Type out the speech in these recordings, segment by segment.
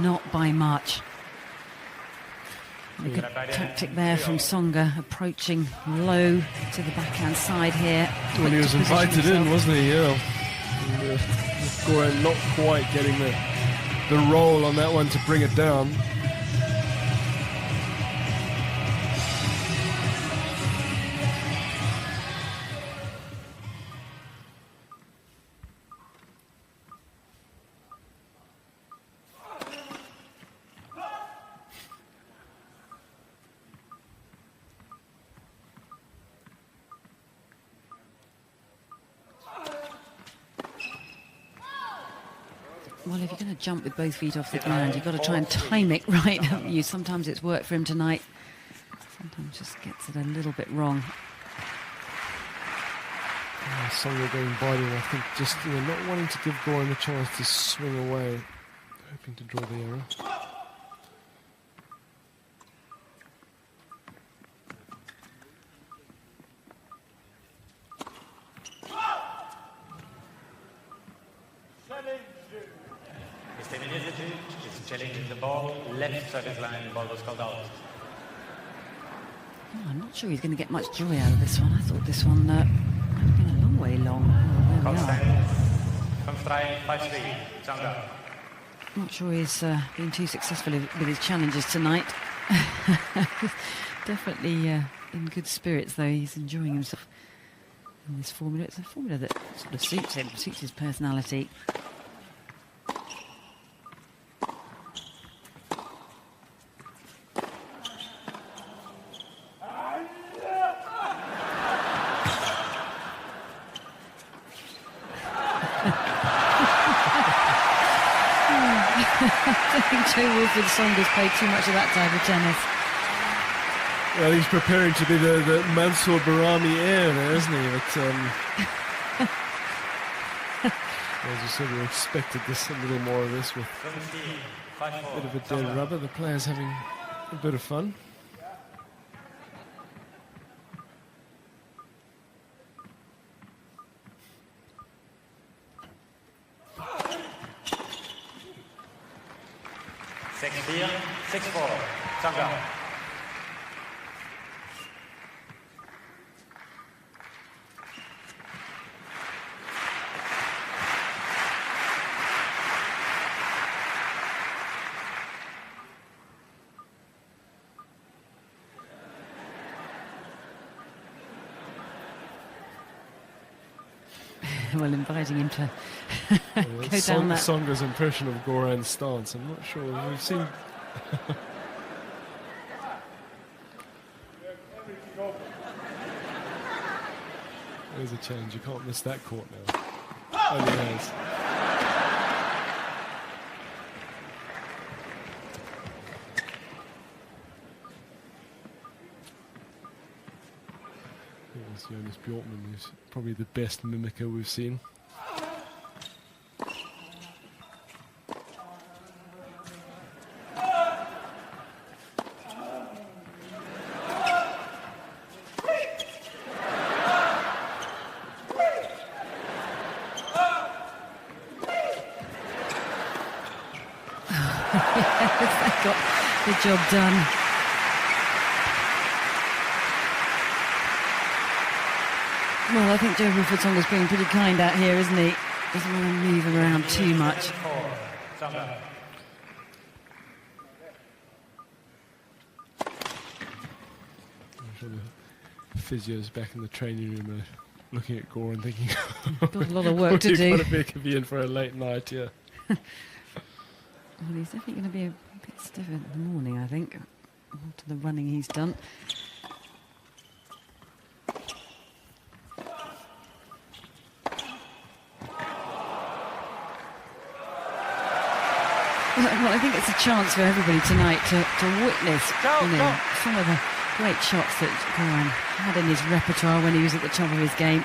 not by much. A good tactic there from Tsonga, approaching low to the backhand side here. Well, he was invited in, wasn't he? Yeah. Goran not quite getting the roll on that one to bring it down. Well, if you're going to jump with both feet off the ground, you've got to try and time it right, haven't you? Sometimes it's worked for him tonight. Sometimes just gets it a little bit wrong. Tsonga going biting, I think, just not wanting to give Goran a chance to swing away, hoping to draw the error. Challenging the ball, left service line, the ball was called out. Oh, I'm not sure he's going to get much joy out of this one. I thought this one might have been a long way long. Oh, from strike 5-3, Tsonga. Not sure he's been too successful with his challenges tonight. Definitely in good spirits, though. He's enjoying himself in this formula. It's a formula that sort of suits him, suits his personality. I think Joe Wilfried-Tsonga's played too much of that type of tennis. Well, he's preparing to be the Mansour Barami heir there, isn't he? But, as you said, we expected this, a little more of this with a bit of a dead rubber. The players having a bit of fun. Six-4, 6-4, Tsonga. Well, inviting him to go down that. Tsonga's impression of Goran's stance, I'm not sure we've seen. There's a change, you can't miss that court now. Only has. Jonas Bjorkman is probably the best mimicker we've seen. That got the job done. Well, I think Joe Wilfried-Tsonga's being pretty kind out here, isn't he? Doesn't want to move him around too much. I'm sure the physios back in the training room are looking at Goran thinking, got a lot of work to do. You've got to pick in for a late night, yeah. Well, he's definitely going to be a bit stiffer in the morning, I think, after the running he's done. Well, I think it's a chance for everybody tonight to witness some of the great shots that Goran had in his repertoire when he was at the top of his game.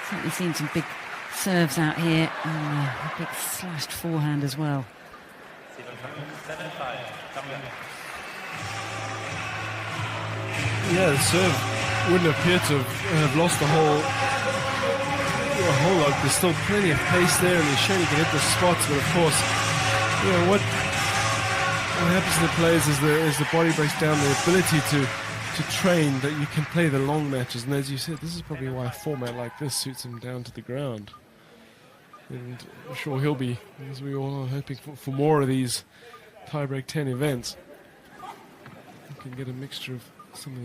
Certainly seen some big serves out here and a big slashed forehand as well. Yeah, the serve wouldn't appear to have lost a whole lot. There's still plenty of pace there, and he's showing he can hit the spots. But of course, you know what happens to the players is the body breaks down the ability to train that you can play the long matches. And as you said, this is probably why a format like this suits him down to the ground. And I'm sure he'll be, as we all are, hoping for more of these tiebreak 10 events. You can get a mixture of some of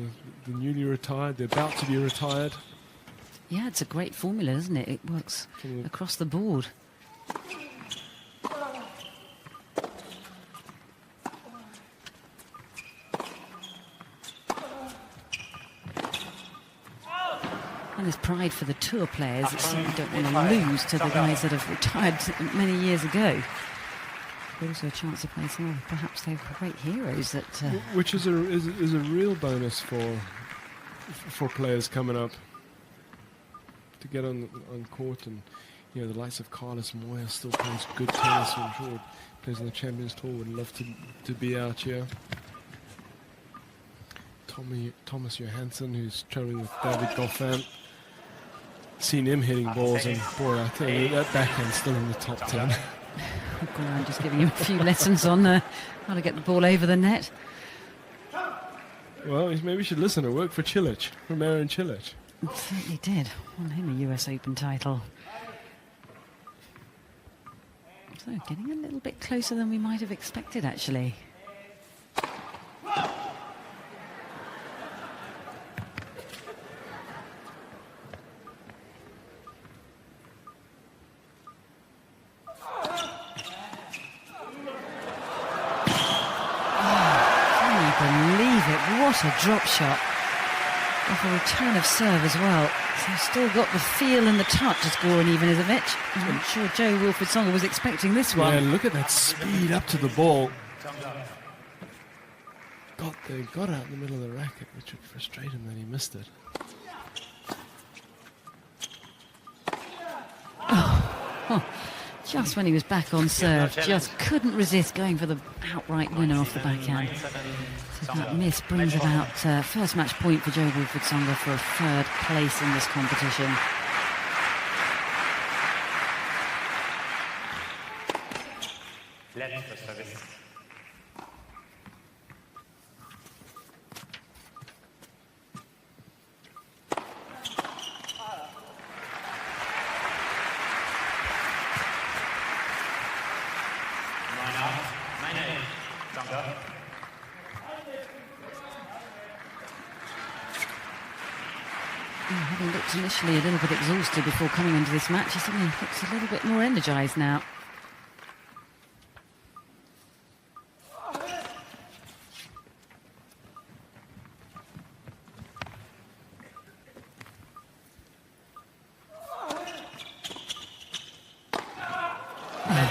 the newly retired, they're about to be retired. Yeah, it's a great formula, isn't it? It works across the board. And there's pride for the tour players. It's something you don't want to lose to the guys that have retired many years ago. But also a chance to play some, perhaps they're great heroes that... Which is a real bonus for players coming up to get on court. And you know, the likes of Carlos Moya still plays good tennis. I'm sure he plays on the Champions Tour. Would love to be out here. Thomas Johansson, who's traveling with David Goffin. Seen him hitting balls, and boy, I tell you, that backhand's still in the top 10. I'm just giving him a few lessons on how to get the ball over the net. Well, maybe we should listen. It worked for Cilic, for Marin Cilic. It certainly did. Won him a US Open title. So getting a little bit closer than we might have expected, actually. What a drop shot off a return of serve as well. So he's still got the feel and the touch as Goran Ivanisevic. I'm not sure Joe Wilfried-Tsonga was expecting this one. Yeah, look at that speed up to the ball. Got out in the middle of the racket, which would frustrate him that he missed it. Just when he was back on serve, just couldn't resist going for the outright winner off the backhand. So that miss brings about first match point for Joe Wilfried-Tsonga for a third place in this competition. Left for service. Having looked initially a little bit exhausted before coming into this match, he suddenly looks a little bit more energised now.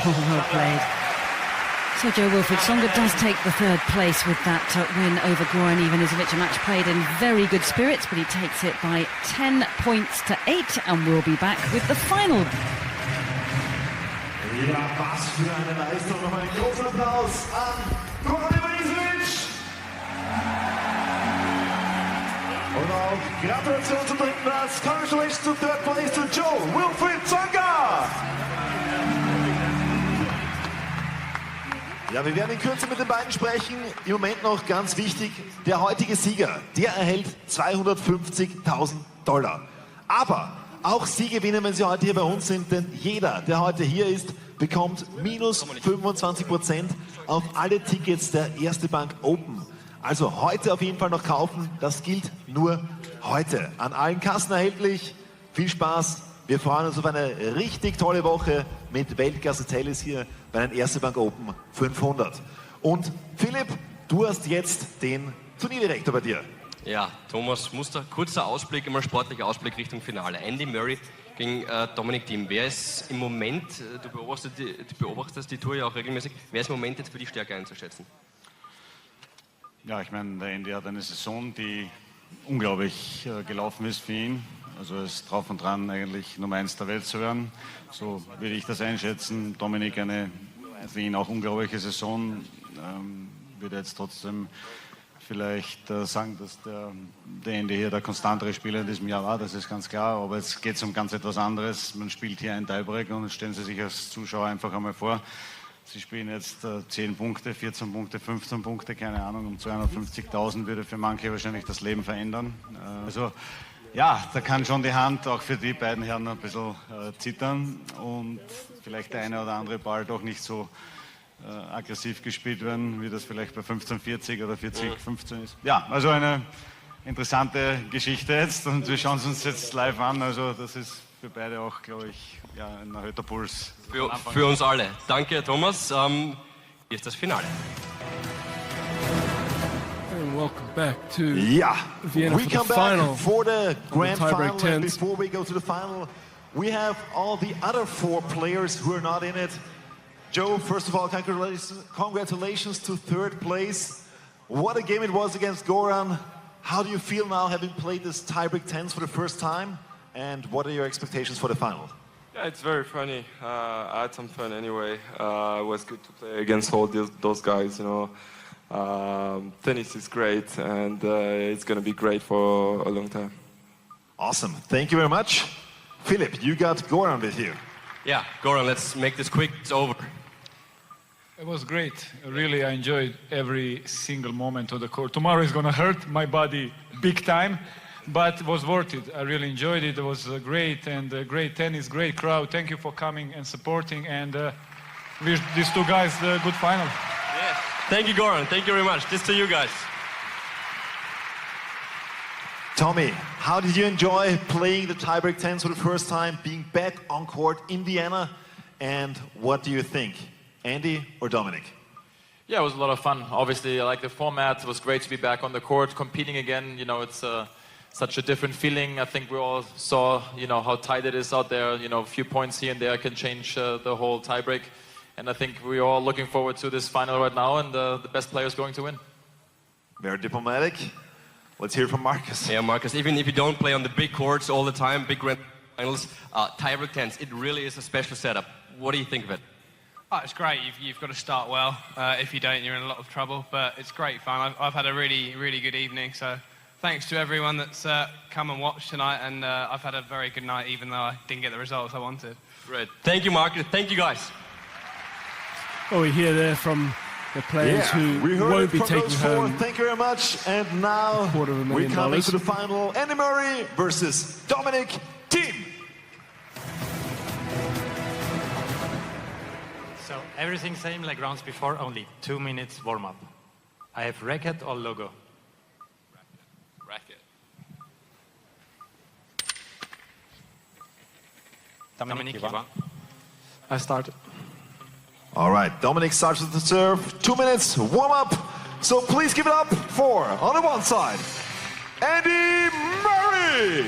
Well played. So Joe Wilfried-Tsonga does take the third place with that win over Goran Ivanisevic. A match played in very good spirits, but he takes it by 10 points to 8, and we'll be back with the final. Ja, was für eine Leistung. Nochmal einen großen Applaus an Goran Ivanisevic. Und auch Gratulation zum dritten Platz. Congratulations to third place to Joe Wilfried-Tsonga. Ja, wir werden in Kürze mit den beiden sprechen. Im Moment noch ganz wichtig, der heutige Sieger, der erhält $250.000. Aber auch Sie gewinnen, wenn Sie heute hier bei uns sind, denn jeder, der heute hier ist, bekommt minus 25% auf alle Tickets der Erste Bank Open. Also heute auf jeden Fall noch kaufen, das gilt nur heute. An allen Kassen erhältlich, viel Spaß. Wir freuen uns auf eine richtig tolle Woche mit Weltklasse-Tennis hier bei den Erste Bank Open 500. Und Philipp, du hast jetzt den Turnierdirektor bei dir. Ja, Thomas Muster, kurzer Ausblick, einmal sportlicher Ausblick Richtung Finale. Andy Murray gegen Dominic Thiem. Wer ist im Moment, du beobachtest die Tour ja auch regelmäßig, wer ist im Moment jetzt für die Stärke einzuschätzen? Ja, ich meine, der Andy hat eine Saison, die unglaublich gelaufen ist für ihn. Also er ist drauf und dran, eigentlich Nummer 1 der Welt zu werden. So würde ich das einschätzen. Dominik eine für ihn auch unglaubliche Saison. Würde jetzt trotzdem vielleicht sagen, dass der Andy hier der konstantere Spieler in diesem Jahr war. Das ist ganz klar. Aber jetzt geht es um ganz etwas anderes. Man spielt hier ein Tiebreak und stellen Sie sich als Zuschauer einfach einmal vor, Sie spielen jetzt 10 Punkte, 14 Punkte, 15 Punkte, keine Ahnung, um 250.000 würde für manche wahrscheinlich das Leben verändern. Also ja, da kann schon die Hand auch für die beiden Herren ein bisschen zittern und vielleicht der eine oder andere Ball doch nicht so aggressiv gespielt werden, wie das vielleicht bei 15:40 oder 40:15 ist. Ja, also eine interessante Geschichte jetzt und wir schauen es uns jetzt live an. Also das ist für beide auch, glaube ich, ja, ein erhöhter Puls. Für uns alle. Danke, Thomas. Hier ist das Finale. And welcome back to Yeah, Vienna we for the come final. back for the grand tie-break final. And tens. before we go to the final, we have all the other 4 players who are not in it. Joe, first of all, congratulations to 3rd place. What a game it was against Goran. How do you feel now having played this tie-break tens for the first time? And what are your expectations for the final? Yeah, it's very funny. I had some fun anyway. It was good to play against all those guys, you know. Tennis is great, and it's going to be great for a long time. Awesome. Thank you very much. Philip, you got Goran with you. Yeah, Goran, let's make this quick. It's over. It was great. Really, I enjoyed every single moment of the court. Tomorrow is going to hurt my body big time, but it was worth it. I really enjoyed it. It was great, and great tennis, great crowd. Thank you for coming and supporting, and wish these 2 guys a good final. Yes. Thank you, Goran. Thank you very much. This to you guys. Tommy, how did you enjoy playing the tie-break tens for the first time, being back on court in Vienna, and what do you think? Andy or Dominic? Yeah, it was a lot of fun. Obviously, I like the format. It was great to be back on the court, competing again. You know, it's such a different feeling. I think we all saw, you know, how tight it is out there. You know, a few points here and there can change the whole tiebreak. And I think we're all looking forward to this final right now, and the best player is going to win. Very diplomatic. Let's hear from Marcus. Yeah, Marcus, even if you don't play on the big courts all the time, big grand finals, tie-break tens, it really is a special setup. What do you think of it? Oh, it's great. You've got to start well. If you don't, you're in a lot of trouble. But it's great fun. I've had a really, really good evening. So thanks to everyone that's come and watched tonight. And I've had a very good night, even though I didn't get the results I wanted. Great. Thank you, Marcus. Thank you, guys. Oh, we hear there from the players we who heard won't it be from taking those 4. home. Thank you very much. And now $250,000. we're coming to the final. Andy Murray versus Dominic Thiem. So everything same like rounds before, only 2 minutes warm-up. I have racket or logo? Racket. Dominic, you want? I started. All right, Dominic starts with the serve. 2 minutes warm-up. So please give it up for, on the one side, Andy Murray.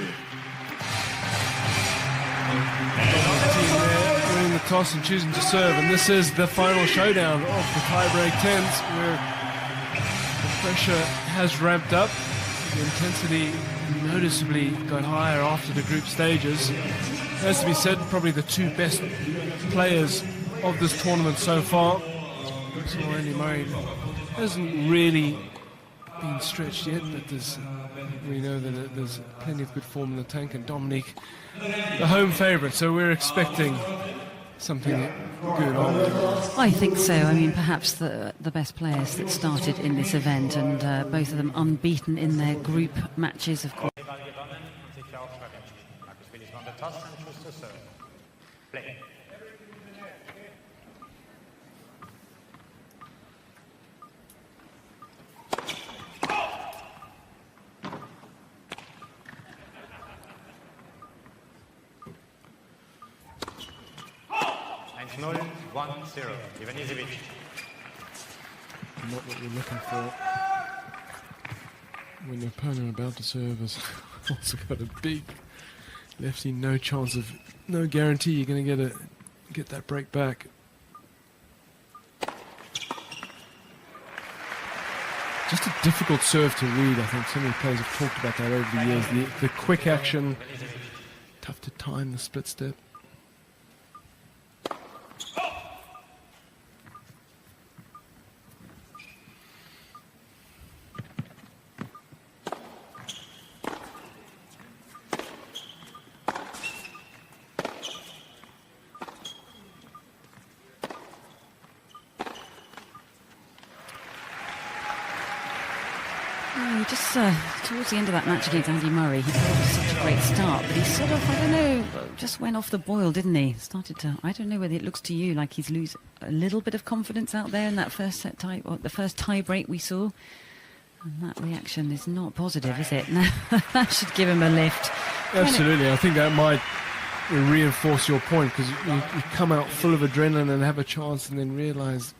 Winning the toss and choosing to serve, and this is the final showdown of the tie-break tens, where the pressure has ramped up. The intensity noticeably got higher after the group stages. Has to be said, probably the 2 best players of this tournament so far. So Andy Murray hasn't really been stretched yet, but we know that there's plenty of good form in the tank, and Dominic, the home favourite, so we're expecting something good on. I think so. I mean, perhaps the best players that started in this event, and both of them unbeaten in their group matches, of course. Not what we're looking for when the opponent about to serve has also got a big lefty, no guarantee you're going to get that break back. Just a difficult serve to read. I think so many players have talked about that over the years. The quick action, tough to time the split step. Well, he just towards the end of that match against Andy Murray, he got such a great start, but he sort of, I don't know, just went off the boil, didn't he? Started to, I don't know whether it looks to you like he's losing a little bit of confidence out there in that first set tie, or the first tie break we saw. And that reaction is not positive, is it? That should give him a lift. Absolutely. I think that might reinforce your point, because you come out full of adrenaline and have a chance and then realise,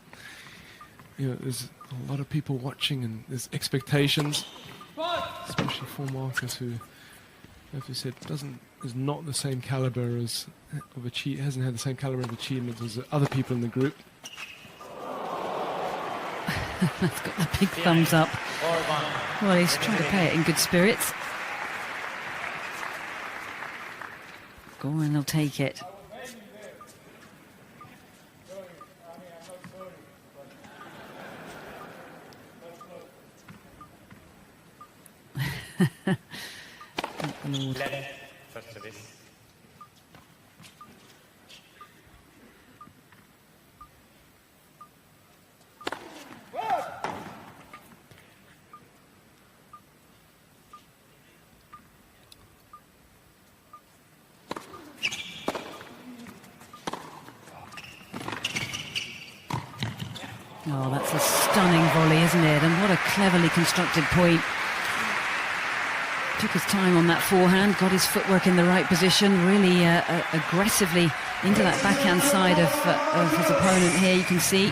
there's a lot of people watching and there's expectations, especially for Marcus, who, as we said, is not the same caliber hasn't had the same caliber of achievement as other people in the group. That's got the big thumbs up. Well, he's trying to play it in good spirits. Goran will take it. First service. Oh, that's a stunning volley, isn't it? And what a cleverly constructed point. Took his time on that forehand, got his footwork in the right position, really aggressively into that backhand side of his opponent here, you can see.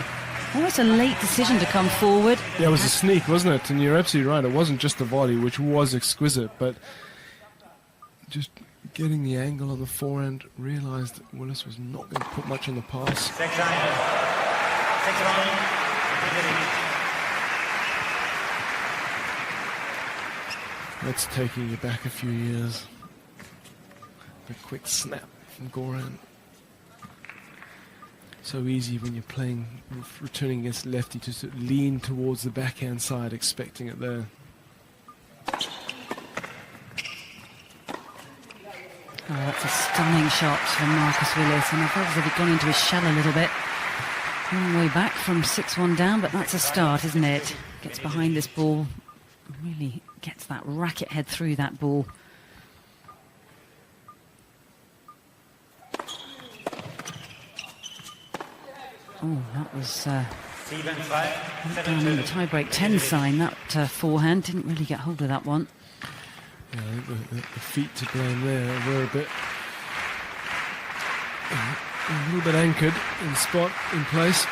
Almost a late decision to come forward. Yeah, it was a sneak, wasn't it? And you're absolutely right, it wasn't just the volley, which was exquisite, but just getting the angle on the forehand, realised that Willis was not going to put much on the pass. That's taking you back a few years. A quick snap from Goran. So easy when you're playing, returning against lefty, to sort of lean towards the backhand side, expecting it there. Oh, that's a stunning shot from Marcus Willis, and I felt as if he'd gone into his shell a little bit. Long way back from 6-1 down, but that's a start, isn't it? Gets behind this ball, really gets that racket head through that ball. Oh, that was down in the tie-break 10 sign. That forehand didn't really get hold of that one. Yeah, I think the feet to blame there were a little bit anchored in spot, in place.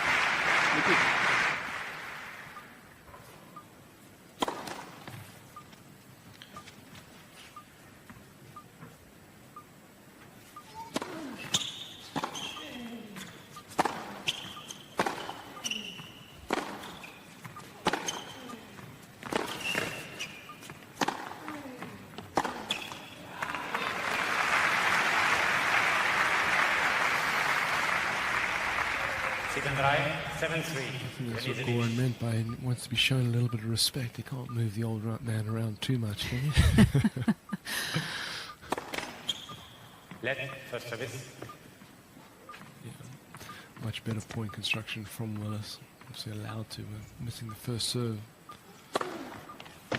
That's what Goran meant by he wants to be shown a little bit of respect. He can't move the old man around too much, can he? Left, first service. Yeah, much better point construction from Willis. Obviously allowed to, missing the first serve. Well,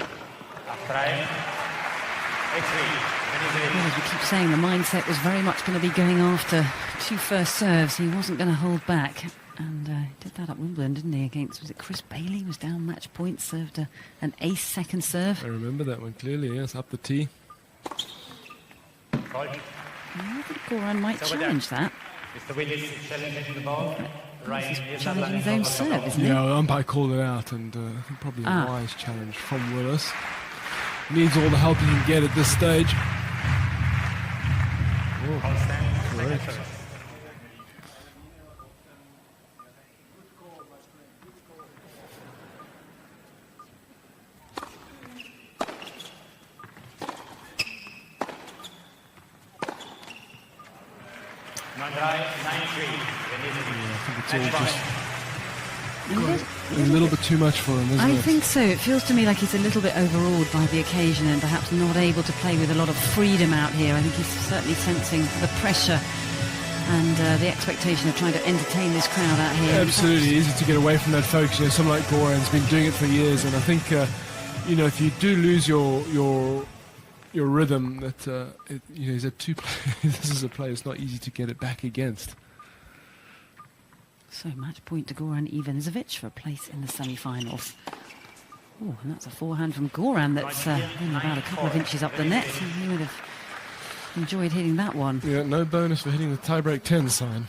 as we keep saying, the mindset was very much going to be going after two first serves. He wasn't going to hold back. And did that at Wimbledon, didn't he, against, was it Chris Bailey, was down match point, served an ace second serve. I remember that one clearly, yes, up the tee. I think Goran might challenge that. Mr. Willis is challenging the ball. He's challenging his own serve, isn't he? Yeah, umpire called it out, and I think probably a wise challenge from Willis. Needs all the help he can get at this stage. Oh, correct. A little bit too much for him, isn't it? I think so. It feels to me like he's a little bit overawed by the occasion and perhaps not able to play with a lot of freedom out here. I think he's certainly sensing the pressure and the expectation of trying to entertain this crowd out here. Absolutely easy to get away from that focus. You know, someone like Goran's been doing it for years, and I think you know, if you do lose your rhythm, that you know, he's at 2 players. This is a player it's not easy to get it back against. So match point to Goran Ivanisevic for a place in the semi-finals. Oh, and that's a forehand from Goran that's only about a couple of inches up the net. He would have enjoyed hitting that one. Yeah, no bonus for hitting the tiebreak 10 sign.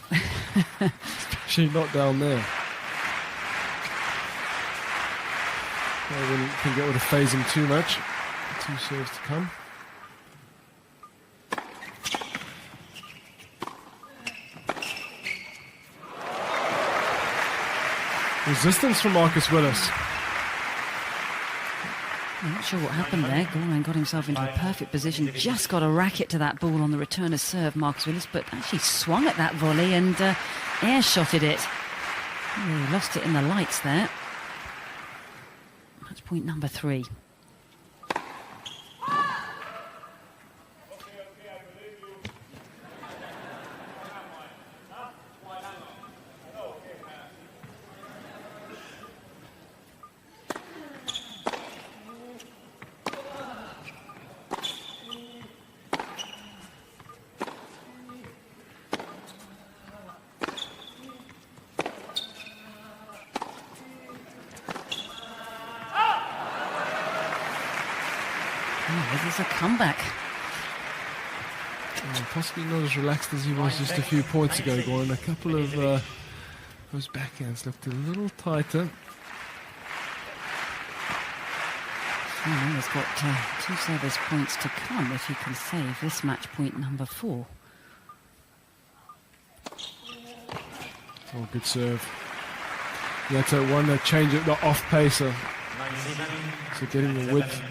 Especially not down there. I wouldn't think it would have phased him too much. 2 serves to come. Resistance from Marcus Willis. I'm not sure what happened there. Goran got himself into a perfect position, just got a racket to that ball on the returner's serve, Marcus Willis, but actually swung at that volley and air-shotted it. He lost it in the lights there. Match point number 3. This is a comeback. Possibly not as relaxed as he was just a few points ago, Goran. A couple of those backhands looked a little tighter. He's got 2 service points to come if he can save this match point number 4. Oh, good serve. Yeah, that's one change at the off pacer. So getting the width.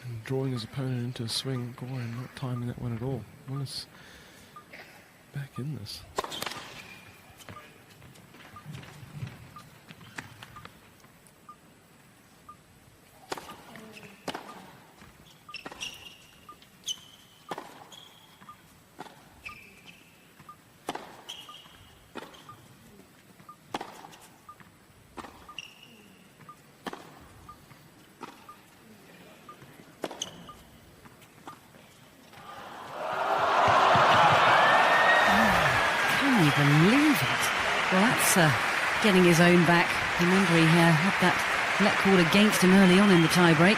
And drawing his opponent into a swing. Goran not timing that one at all. Willis back in this. Believe it. Well, that's getting his own back. Remember, he had that let called against him early on in the tiebreak.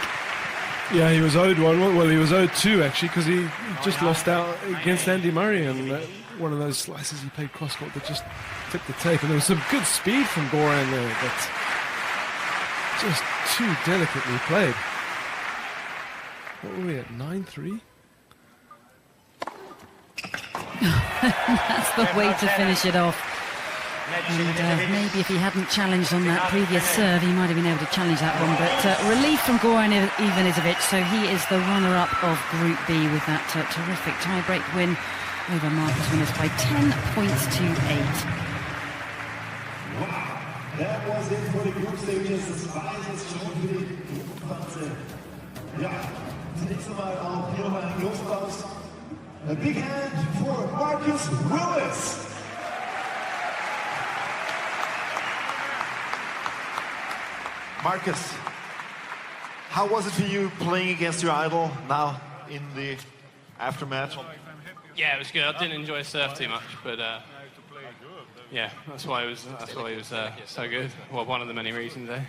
Yeah, he was owed one. Well, he was owed 2 actually, because he just lost out against Andy Murray, and one of those slices he played cross court that just tipped the tape. And there was some good speed from Goran there, but just too delicately played. What were we at, 9-3? That's the way to finish it off. And maybe if he hadn't challenged on that previous serve, he might have been able to challenge that one. But relief from Goran Ivanisevic, so he is the runner-up of Group B with that terrific tie-break win over Marcus Willis by 10 points to 8. That was it for the group stages. Das war jetzt schon für die Gruppenphase. Ja, zunächst einmal auch hier nochmal ein Großapplaus. A big hand for Marcus Willis. Marcus, how was it for you playing against your idol now in the aftermatch? Yeah, it was good. I didn't enjoy surf too much, but yeah, that's why he was so good. Well, one of the many reasons, eh?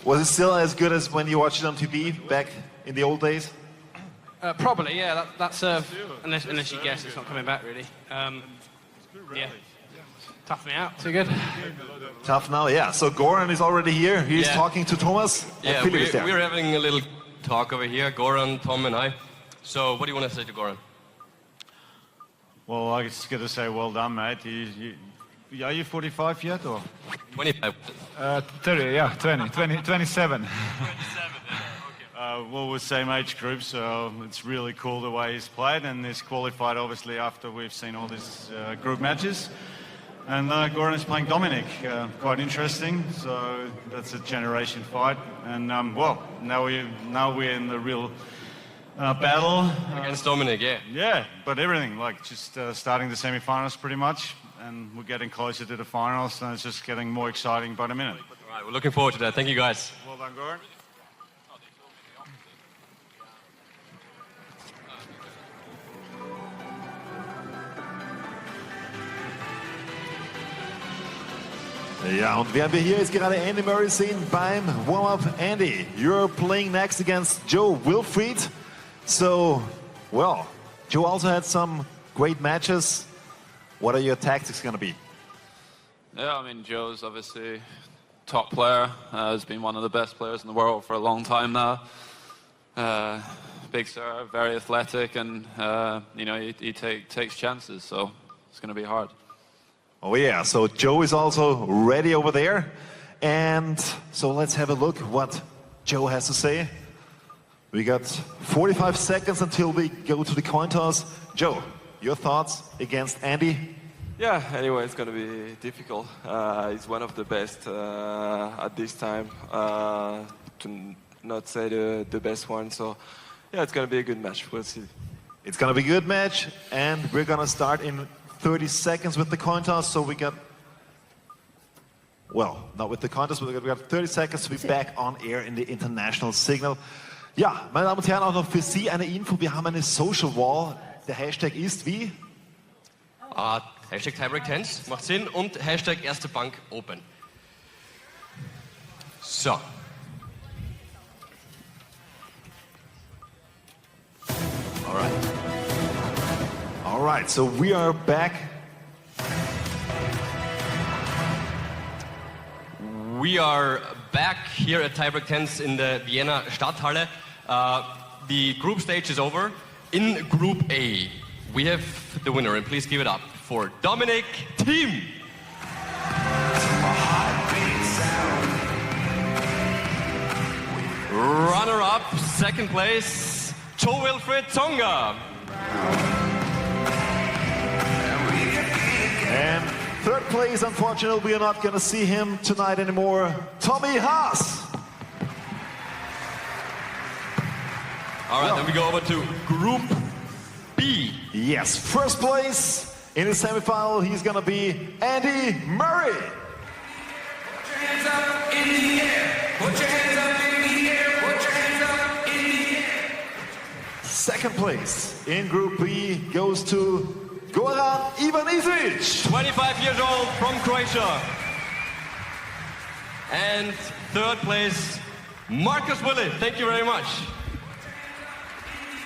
Was it still as good as when you watched it on TV back in the old days? Probably, yeah. That serve, unless you guess, it's not coming back really. Yeah, tough me out. Too good. Tough now, yeah. So Goran is already here. He's talking to Thomas. Yeah, we're having a little talk over here, Goran, Tom, and I. So, what do you want to say to Goran? Well, I just got to say, well done, mate. Are you 45 yet, or? 25. 30, yeah, 27. Well, we're same age group, so it's really cool the way he's played, and he's qualified obviously after we've seen all these group matches. And Goran is playing Dominic, quite interesting. So that's a generation fight, and well, now we're in the real battle against Dominic, yeah. Yeah, but everything like just starting the semi-finals pretty much, and we're getting closer to the finals, and it's just getting more exciting by the minute. right, we're looking forward to that. Thank you, guys. Well done, Goran. Ja, und während wir hier jetzt gerade Andy Murray sehen beim Warm-Up. Andy, you're playing next against Joe Wilfried. So, well, Joe also had some great matches. What are your tactics going to be? Yeah, I mean, Joe's obviously top player. Has been one of the best players in the world for a long time now. Big serve, very athletic, and you know, he takes chances, so it's going to be hard. Oh yeah, so Joe is also ready over there. And so let's have a look what Joe has to say. We got 45 seconds until we go to the coin toss. Joe, your thoughts against Andy? Yeah, anyway, it's going to be difficult. He's one of the best at this time, to not say the best one. So, yeah, it's going to be a good match. We'll see. It's going to be a good match, and we're going to start in 30 seconds with the coin toss. So we got, well, not with the coin toss, but we got 30 seconds to be back on air in the international signal. Ja, meine Damen und Herren, auch noch für Sie eine Info. Wir haben eine Social Wall. Der Hashtag ist wie? Hashtag Tiebreak10s, macht Sinn. Und Hashtag erste Bank Open. So. All right, so we are back. We are back here at Tiebreak10s in the Vienna Stadthalle. The group stage is over. In Group A, we have the winner, and please give it up for Dominic Thiem. Runner-up, second place, Joe Wilfried Tsonga. And third place, unfortunately, we are not going to see him tonight anymore. Tommy Haas. All right, then we go over to Group B. Yes, first place in the semifinal, he's going to be Andy Murray. Put your hands up in the air. Put your hands up in the air. Put your hands up in the air. Second place in Group B goes to Goran Ivanisevic. 25 years old from Croatia. And third place, Marcus Willi. Thank you very much.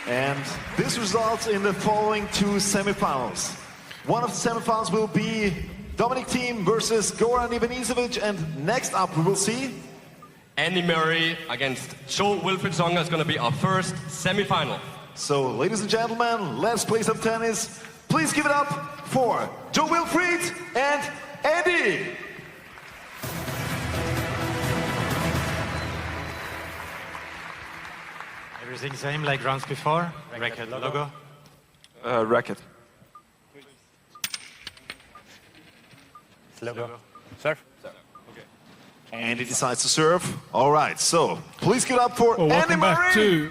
And this results in the following two semifinals. One of the semifinals will be Dominic Thiem versus Goran Ivanisevic, and next up we will see Andy Murray against Joe Wilfried Tsonga is going to be our first semifinal. So, ladies and gentlemen, let's play some tennis. Please give it up for Joe Wilfried and Andy. Everything same like rounds before. Racket logo. Racket. Logo. Serve. Andy decides to serve. All right, so please give it up for Well, Andy welcome Murray. back to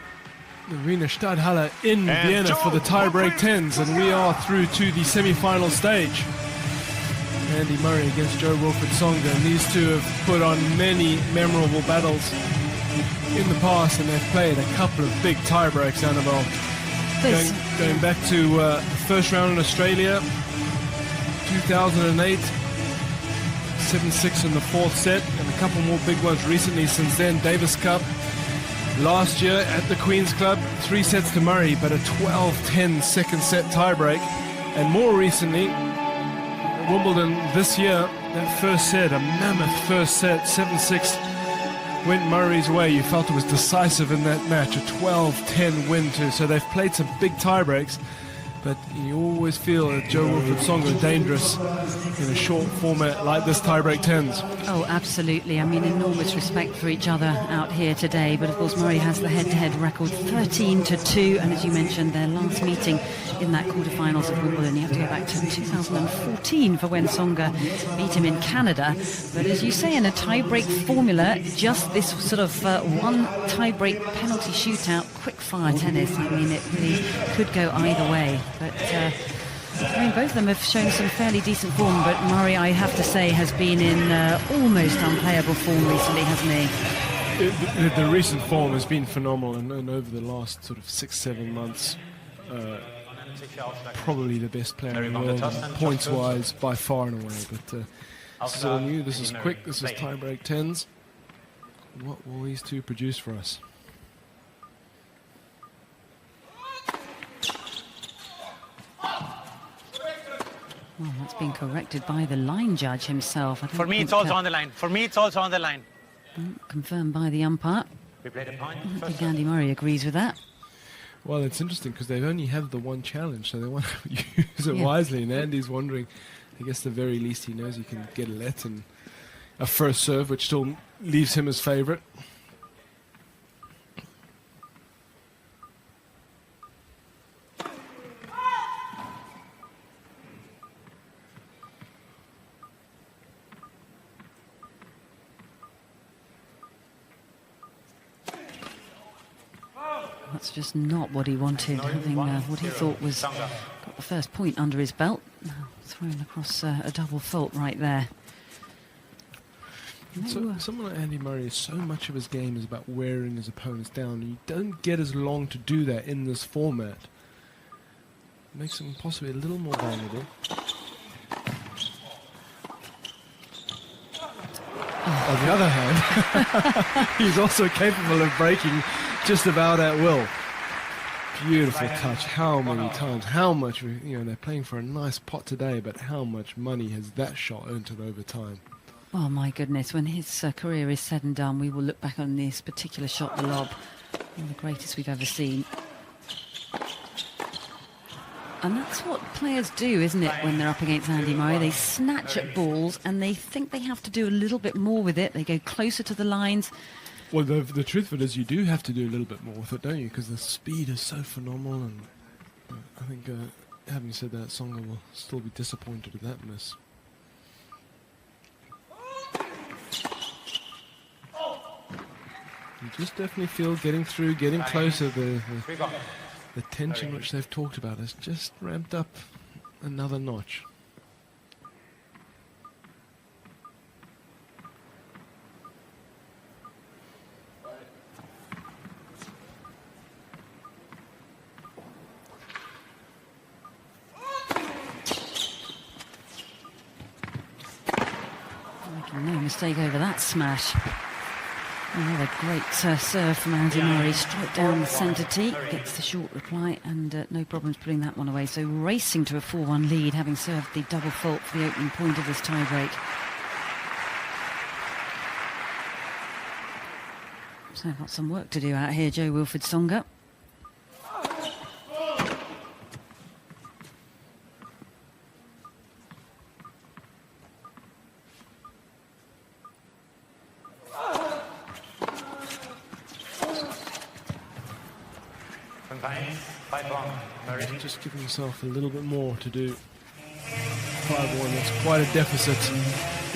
the Wiener Stadthalle in Vienna for the tie-break 10s, and we are through to the semi-final stage. Andy Murray against Joe Wilfried Tsonga, and these two have put on many memorable battles in the past, and they've played a couple of big tie-breaks, Annabelle. Going back to the first round in Australia, 2008, 7-6 in the fourth set, and a couple more big ones recently since then. Davis Cup last year at the Queen's Club, 3 sets to Murray, but a 12-10 second set tiebreak. And more recently, at Wimbledon this year, that first set, a mammoth first set, 7-6, went Murray's way. You felt it was decisive in that match, a 12-10 win too. So they've played some big tiebreaks, but you always feel that Joe Wilfried Tsonga is dangerous in a short format like this tiebreak 10s. Oh, absolutely. I mean, enormous respect for each other out here today. But of course, Murray has the head-to-head record 13-2. And as you mentioned, their last meeting in that quarterfinals of Wimbledon, you have to go back to 2014 for when Tsonga beat him in Canada. But as you say, in a tiebreak formula, just this sort of one tiebreak penalty shootout, quick-fire tennis. I mean, it really could go either way. But I mean, both of them have shown some fairly decent form, but Murray, I have to say, has been in almost unplayable form recently, hasn't he? The recent form has been phenomenal, and over the last sort of 6-7 months, probably the best player in the world, points-wise, by far and away. But this is all new, this is quick, this is tie-break 10s. What will these two produce for us? Well, that's been corrected by the line judge himself. For me, it's also on the line. For me, it's also on the line. Confirmed by the umpire. We played a point. I think Andy Murray agrees with that. Well, it's interesting because they've only had the one challenge, so they want to use it wisely. And Andy's wondering, I guess the very least he knows he can get a let and a first serve, which still leaves him as favourite. That's just not what he wanted, having what he thought was got the first point under his belt. Thrown across a double fault right there. So, someone like Andy Murray, so much of his game is about wearing his opponents down. You don't get as long to do that in this format. It makes him possibly a little more vulnerable. On the other hand, he's also capable of breaking just about at will. Beautiful touch. How many times, how much, they're playing for a nice pot today, but how much money has that shot earned over time? Oh my goodness, when his career is said and done, we will look back on this particular shot, the lob, one of the greatest we've ever seen. And that's what players do, isn't it, when they're up against Andy Murray? They snatch at balls and they think they have to do a little bit more with it. They go closer to the lines. Well, the truth of it is you do have to do a little bit more with it, don't you? Because the speed is so phenomenal, and I think, having said that, Tsonga will still be disappointed at that miss. You just definitely feel getting through, getting closer, the tension which they've talked about has just ramped up another notch. No mistake over that smash. Another great serve from Andy Murray, straight down the centre tee, gets the short reply, and no problems putting that one away. So racing to a 4-1 lead, having served the double fault for the opening point of this tie-break. So got some work to do out here, Jo Wilfried Tsonga. Just giving himself a little bit more to do. 5-1, that's quite a deficit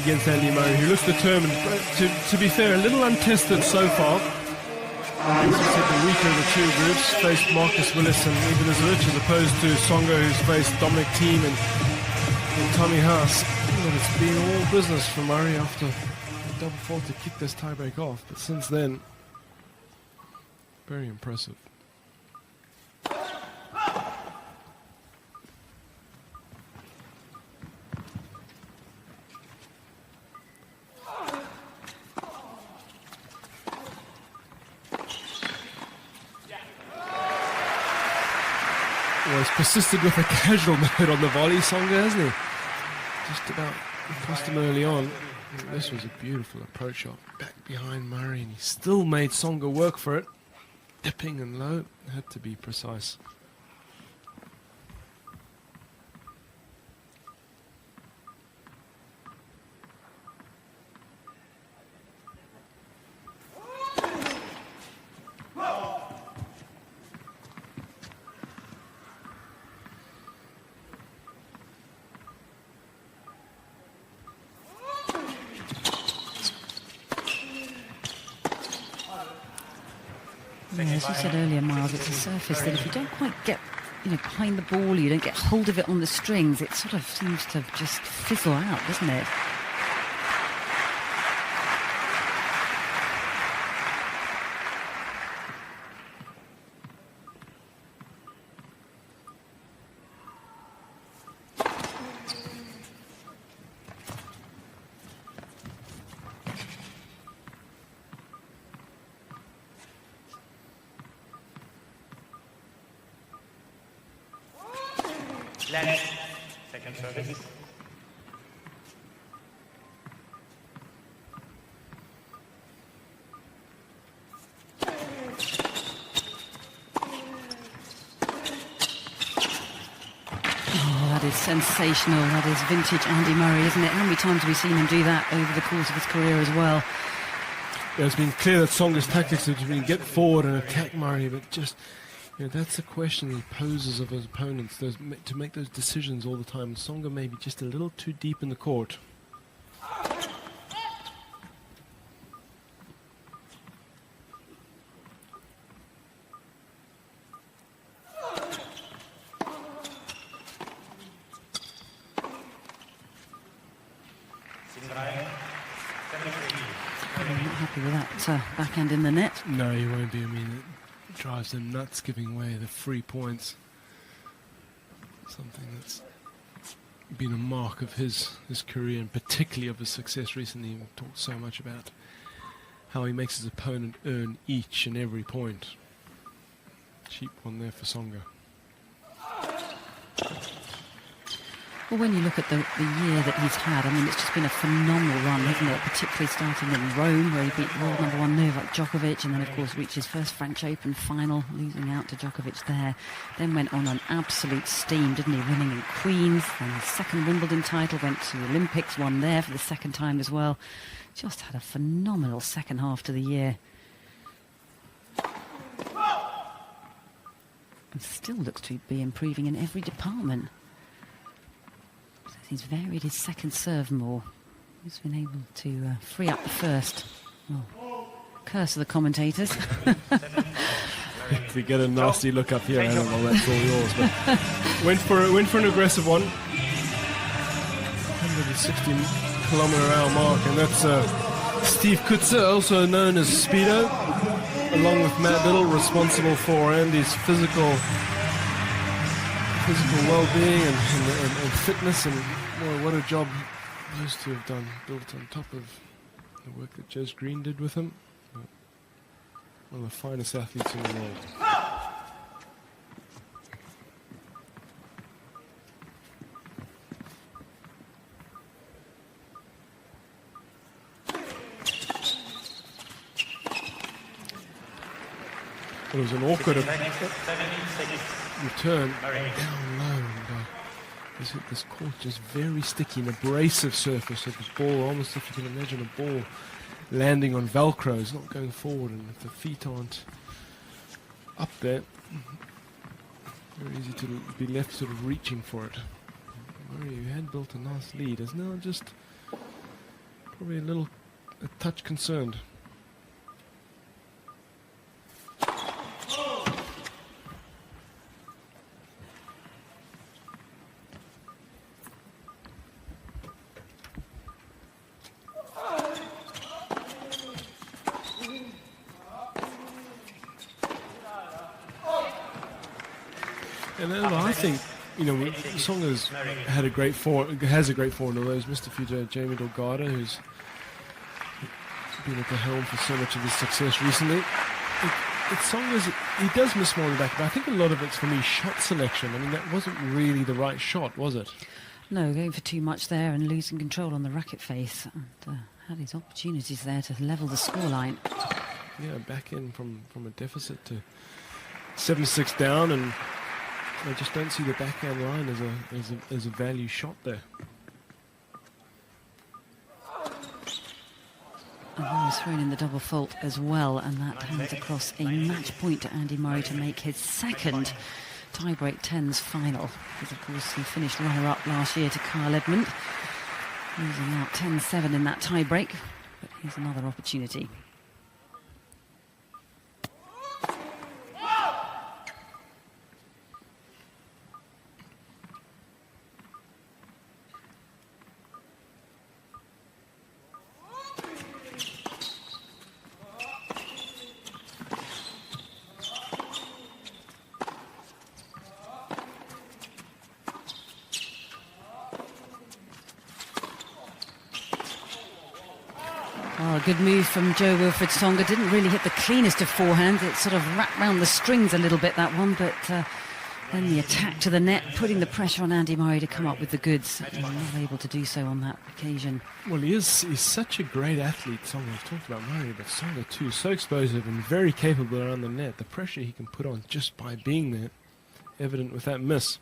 against Andy Murray, who looks determined. To be fair, a little untested so far. As you said, the weaker of the two groups faced Marcus Willis and even Izlich, as opposed to Tsonga, who's faced Dominic Thiem and Tommy Haas. But it's been all business for Murray after the double fault to kick this tiebreak off. But since then, very impressive. Well, he's persisted with a casual method on the volley, Tsonga, hasn't he? Just about cost him early on. This was a beautiful approach shot back behind Murray, and he still made Tsonga work for it. Dipping and low, had to be precise. Yeah, as you said earlier, Miles, it's a surface that if you don't quite get behind the ball, you don't get hold of it on the strings. It sort of seems to just fizzle out, doesn't it? Left. Second service. That is sensational. That is vintage Andy Murray, isn't it? How many times have we seen him do that over the course of his career as well? Yeah, it's been clear that Tsonga's tactics have been get forward and attack Murray, but just, that's the question he poses of his opponents, to make those decisions all the time. Tsonga may be just a little too deep in the court. Happy with that backhand in the net. No, he won't be. I mean, it drives him nuts giving away the free points. Something that's been a mark of his career, and particularly of his success recently. He talked so much about how he makes his opponent earn each and every point. Cheap one there for Tsonga. Well, when you look at the year that he's had, I mean, it's just been a phenomenal run, hasn't it? Particularly starting in Rome, where he beat world number one Novak Djokovic, and then, of course, reached his first French Open final, losing out to Djokovic there. Then went on an absolute steam, didn't he? Winning in Queens, then his second Wimbledon title, went to the Olympics, won there for the second time as well. Just had a phenomenal second half to the year. And still looks to be improving in every department. He's varied his second serve more. He's been able to free up the first. Oh, curse of the commentators. If we get a nasty look up here, Annabelle, that's all yours. But went for an aggressive one. 160 km/h mark, and that's Steve Kutzer, also known as Speedo, along with Matt Little, responsible for Andy's physical well-being and fitness, and what a job those two have done, built on top of the work that Jez Green did with him. One of the finest athletes in the world. It was an awkward return down low, and this court just very sticky, an abrasive surface of the ball, almost if you can imagine a ball landing on Velcro. It's not going forward, and if the feet aren't up there, very easy to be left sort of reaching for it. Murray, who had built a nice lead, is now just probably a touch concerned. And I think, Tsonga's has a great forehand, although he's missed a few to Jamie Delgado, who's been at the helm for so much of his success recently. Tsonga's, he does miss more on the back, but I think a lot of it's for me shot selection. I mean, that wasn't really the right shot, was it? No, going for too much there and losing control on the racket face. And had his opportunities there to level the scoreline. Yeah, back in from a deficit to 7-6 down, and I just don't see the backhand line as a value shot there. And he was thrown in the double fault as well, and that hands across a match point to Andy Murray to make his second tiebreak tens final. Because, of course, he finished runner-up last year to Kyle Edmund, losing out 10-7 in that tiebreak. But here's another opportunity. good move from Joe Wilfried Tsonga. Didn't really hit the cleanest of forehands. It sort of wrapped round the strings a little bit, that one, but then the attack to the net, putting the pressure on Andy Murray to come up with the goods. He was not able to do so on that occasion. Well, he's such a great athlete, Tsonga. We've talked about Murray, but Tsonga too, so explosive and very capable around the net. The pressure he can put on just by being there, evident with that miss.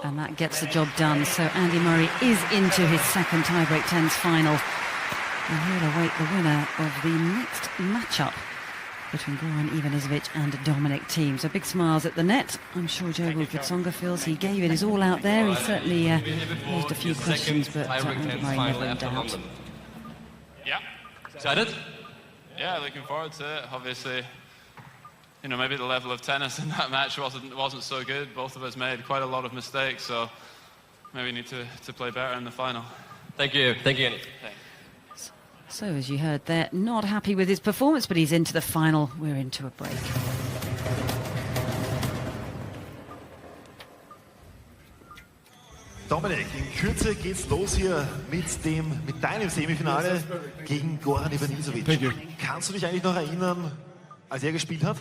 And that gets the job done. So Andy Murray is into his second tiebreak tens final. And he'll await the winner of the next matchup between Goran Ivanisevic and Dominic Thiem. So big smiles at the net. I'm sure Joe Wilfried Tsonga feels he gave it his all out there. He certainly posed a few questions, but Andy Murray never in doubt. Yeah. Excited? Yeah, looking forward to it. Obviously, you know, maybe the level of tennis in that match wasn't so good. Both of us made quite a lot of mistakes, so maybe we need to play better in the final. Thank you. Thank you, Andy. So, as you heard, they're not happy with his performance, but he's into the final. We're into a break. Dominik, in Kürze geht's los hier mit deinem Semifinale gegen Goran Ivanisevic. Kannst du dich eigentlich noch erinnern, als er gespielt hat?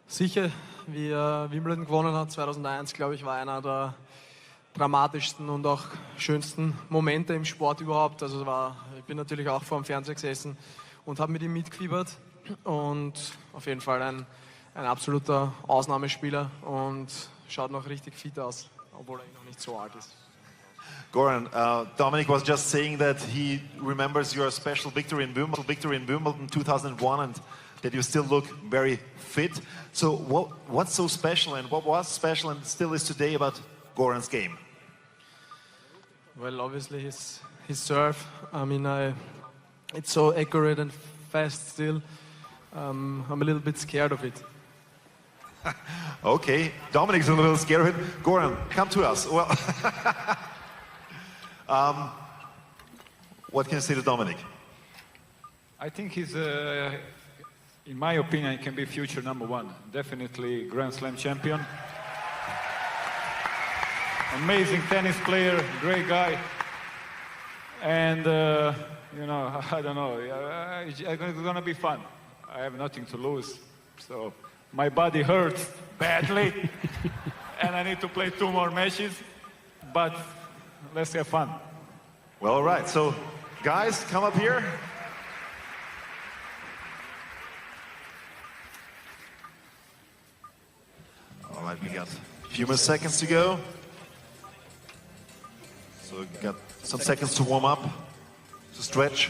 Sicher, wie er Wimbledon gewonnen hat, 2001, glaube ich, war einer der dramatischsten und auch schönsten Momente im Sport überhaupt. Also ich bin natürlich auch vor dem Fernseher gesessen und habe mit ihm mitgefiebert. Und auf jeden Fall ein absoluter Ausnahmespieler und schaut noch richtig fit aus, obwohl er noch nicht so alt ist. Goran, Dominic was just saying that he remembers your special victory in Wimbledon 2001 and that you still look very fit. So what's so special and what was special and still is today about Goran's game? Well, obviously his serve. I mean, it's so accurate and fast still. I'm a little bit scared of it. Okay, Dominic's a little scared of it. Goran, come to us. Well, what can you say to Dominic? I think he's, in my opinion, he can be future #1. Definitely Grand Slam champion. Amazing tennis player, great guy. And, you know, I don't know, it's going to be fun. I have nothing to lose. So my body hurts badly. And I need to play 2 more matches. But let's have fun. Well, all right. So, guys, come up here. All right, we got a few more seconds to go. So, we got some seconds to warm up, to stretch.